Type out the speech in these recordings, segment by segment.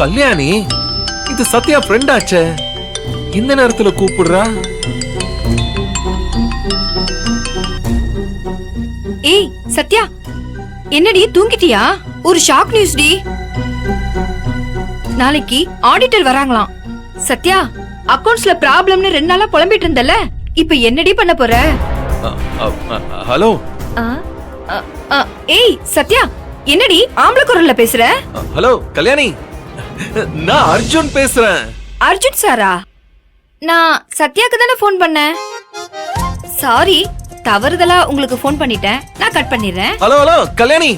கல்யாணி, இது சத்யா ஃப்ரெண்ட் ஆச்சே, இந்த நேரத்துல கூப்பிடுறா? ஏய் சத்யா, என்னடி தூங்கிட்டியா? ஒரு ஷாக் நியூஸ் டி. நாளைக்கு ஆடிட்டர் வராங்களாம். சத்யா, அக்கவுண்ட்ஸ்ல ப்ராப்ளம்னு 2 நாளா புலம்பிட்டு இருந்தல, இப்ப என்னடி பண்ண போற? ஹலோ. ஏய் சத்யா, என்னடி ஆம்பளை குரல்ல பேசுற? ஹலோ கல்யாணி, நான் அர்ஜுன் பேசுறேன். அர்ஜுன் சாரா? நான் சத்யாக்கு தானே போன் பண்ணேன். சாரி, தவறுதலா உங்களுக்கு போன் பண்ணிட்டேன். நான் கட் பண்ணிடுறேன். Hello hello Kalyani,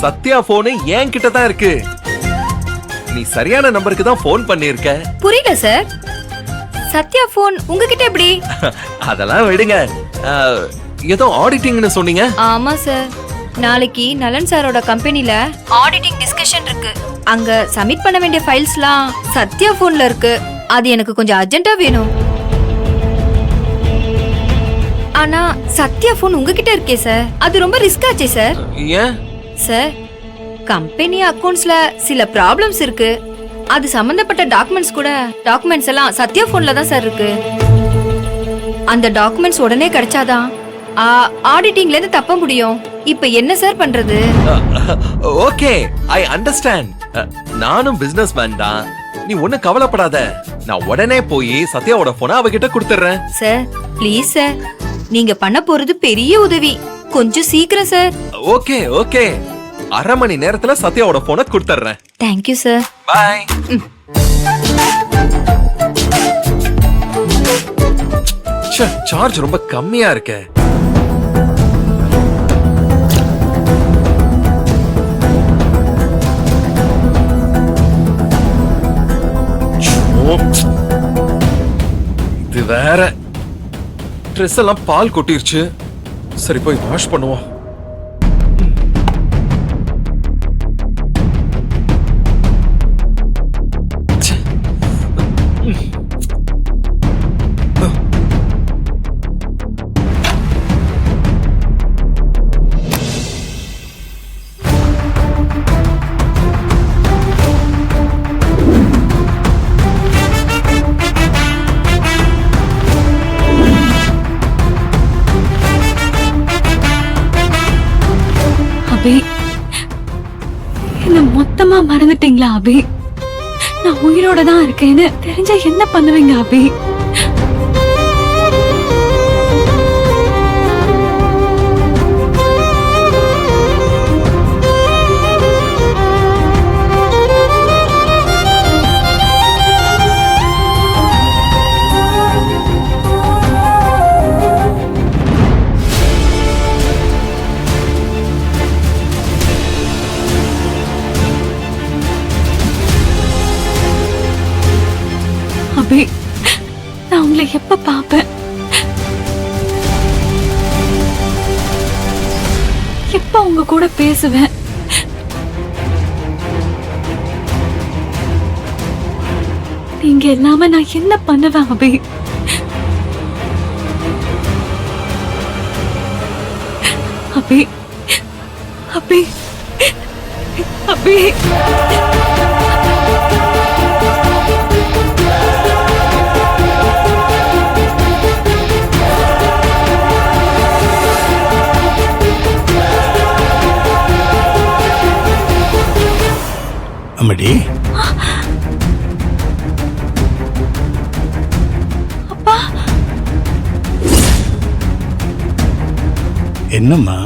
Sathya phone என் கிட்ட தான் இருக்கு. நீ சரியான நம்பருக்கு தான் போன் பண்ணிருக்க. புரியல சார். சத்யா போன் உங்ககிட்ட எப்படி? அதெல்லாம் விடுங்க. ஏதோ ஆடிட்டிங்னு சொன்னீங்க. ஆமா சார், நாளைக்கு நலன் சாரோட கம்பெனில ஆடிட்டிங் டிஸ்கஷன் இருக்கு. அங்க சப்மிட் பண்ண வேண்டிய ஃபைல்ஸ்லாம் சத்யா போன்ல இருக்கு. அது எனக்கு கொஞ்சம் அர்ஜென்ட்டா வேணும். ஆனா சத்யா போன் உங்ககிட்ட இருக்கே சார், அது ரொம்ப ரிஸ்க் ஆச்சே சார். ஏன் சார், கம்பெனி அக்கவுண்ட்ஸ்ல சில ப்ராப்ளம்ஸ் இருக்கு. அது சம்பந்தப்பட்ட டாக்குமெண்ட்ஸ் எல்லாம் சத்யா போன்ல தான் சார் இருக்கு. அந்த டாக்குமெண்ட்ஸ் உடனே கிடைச்சாதான் ஆடிட்டிங்ல இருந்து தப்ப முடியும். இப்ப என்ன சார் பண்றது? Okay, I understand. நானும் பிசினஸ் மேன் தான். நீ ஒண்ணு கவலைப்படாத. நான் உடனே போய் சத்யாவோட போனை அவகிட்ட கொடுத்துறேன். சார் ப்ளீஸ் சார், நீங்க பண்ண போறது பெரிய உதவி. கொஞ்சம் சீக்கிரம் சார். ஓகே ஓகே, அரை மணி நேரத்துல சத்யாவோட போனை கொடுத்துறேன். Thank you sir. பை. சார்ஜ் ரொம்ப கம்மியா இருக்கே. இது வேற, ட்ரெஸ் எல்லாம் பால் கொட்டிருச்சு. சரி போய் வாஷ் பண்ணுவோம். அபி, என்ன மொத்தமா மறந்துட்டீங்களா அபி? நான் உயிரோட தான் இருக்கேன்னு தெரிஞ்சா என்ன பண்ணுவீங்க அபி? அபி, நான் உங்களை எப்ப பாப்பேன்? எப்ப உங்க கூட பேசுவேன்? நீங்க இல்லாம நான் என்ன பண்ணுவேன் அபி? அபி, அபி, அபி. அம்மாடி, அப்பா, என்னம்மா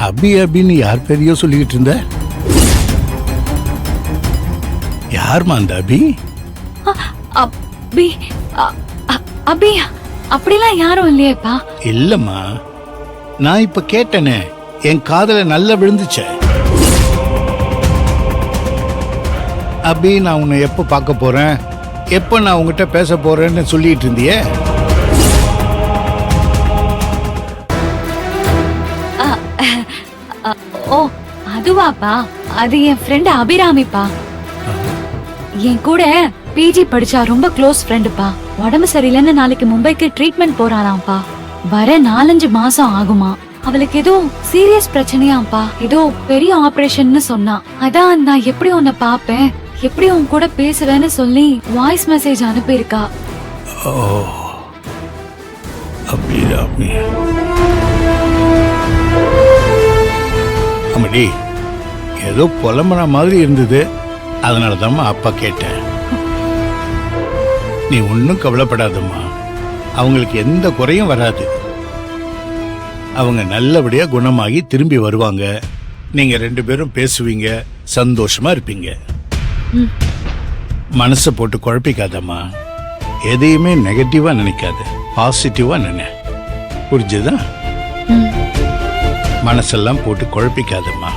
அபி அபின்னு யார் பேரையோ சொல்லிக்கிட்டு இருந்த? யார்மா அந்த அபி? அபி, அபி அப்படிலாம் யாரும் இல்லையேப்பா. இல்லம்மா, நான் இப்ப கேட்டனே, என் காதல நல்லா விழுந்துச்சே. அபி, நான் உன்னை எப்ப பார்க்க போறேன், எப்ப நான் உங்ககிட்ட பேச போறேன்னு சொல்லிட்டு இருந்தியே. ஓ அதுவாப்பா, அது என் ஃப்ரெண்ட் அபிராமிப்பா. என் கூட பிஜி படிச்சா, ரொம்ப க்ளோஸ் ஃப்ரெண்டுப்பா. உடம்பு சரியில்லைன்னு நாளைக்கு மும்பைக்கு ட்ரீட்மெண்ட் போறாராம்ப்பா. வர 4-5 மாசம் ஆகுமா. அவளுக்கு ஏதோ சீரியஸ் பிரச்சனையாப்பா, ஏதோ பெரிய ஆபரேஷன்னு சொன்னா. அதான் நான் எப்படி உன்னை பாப்பேன், எப்படி உன் கூட பேசுவேன்னு சொல்லி வாய்ஸ் மெசேஜ் அனுப்பியிருக்கா. ஓ அபிராமி, அம்மாடி ஏதோ புலம்புற மாதிரி இருந்தது, அதனால தான் அப்பா கேட்டேன். நீ ஒன்றும் கவலைப்படாதம்மா, அவங்களுக்கு எந்த குறையும் வராது. அவங்க நல்லபடியா குணமாகி திரும்பி வருவாங்க. நீங்க 2 பேரும் பேசுவீங்க, சந்தோஷமா இருப்பீங்க. மனசை போட்டு குழப்பிக்காதம்மா, எதையுமே நெகட்டிவா நினைக்காத, பாசிட்டிவா நினை. புரிஞ்சுதா? மனசெல்லாம் போட்டு குழப்பிக்காதம்மா,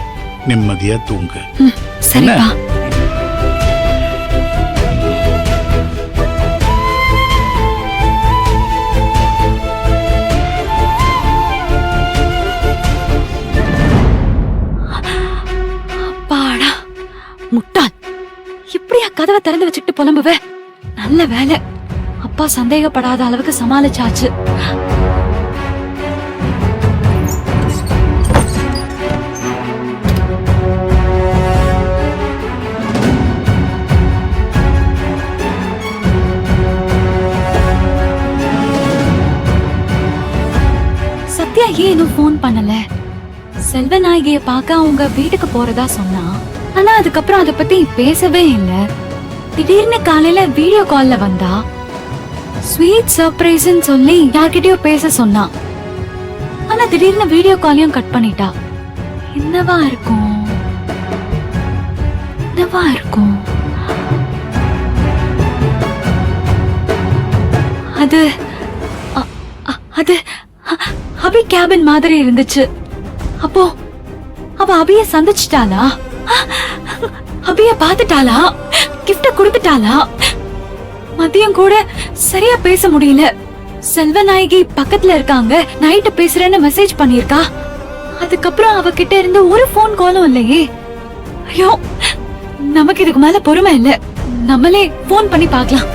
நிம்மதியா தூங்கு. சரிப்பா. அப்பாடா, முட்டாள், இப்படியா கதவை திறந்து வச்சுக்கிட்டு புலம்புவ? நல்ல வேலை, அப்பா சந்தேகப்படாத அளவுக்கு சமாளிச்சாச்சு. சத்யா ஏன் இன்னும் போன் பண்ணல? செல்வநாயகிய பார்க்க அவங்க வீட்டுக்கு போறதா சொன்னா, ஆனா அதுக்கப்புறம் அத பத்தி பேசவே இல்ல. திடீர்னு காலையில வீடியோ கால்ல வந்தா, ஸ்வீட் சர்ப்ரைஸ்ன்னு சொல்லி யார்கிட்டயோ பேச சொன்னா. ஆனா திடீர்னு வீடியோ காலையும் கட் பண்ணிட்டா. என்னவா இருக்கும்? என்னவா இருக்கும்? அது அது அபி கேபின் மாதிரி இருந்துச்சு. அப்போ அவ அபிய சந்திச்சிட்டாளா? அபிய பாத்துட்டாளா? கிஃப்ட கொடுத்துட்டாளா? மதியம் கூட சரியா பேச முடியல. செல்வநாயகி பக்கத்துல இருக்காங்க, நைட்டு பேசுறேன்னு மெசேஜ் பண்ணிருக்கா. அதுக்கப்புறம் அவகிட்ட இருந்து ஒரு போன் காலும் இல்லையே. ஐயோ, நமக்கு இதுக்கு மேல பொறுமை இல்ல, நம்மளே போன் பண்ணி பார்க்கலாம்.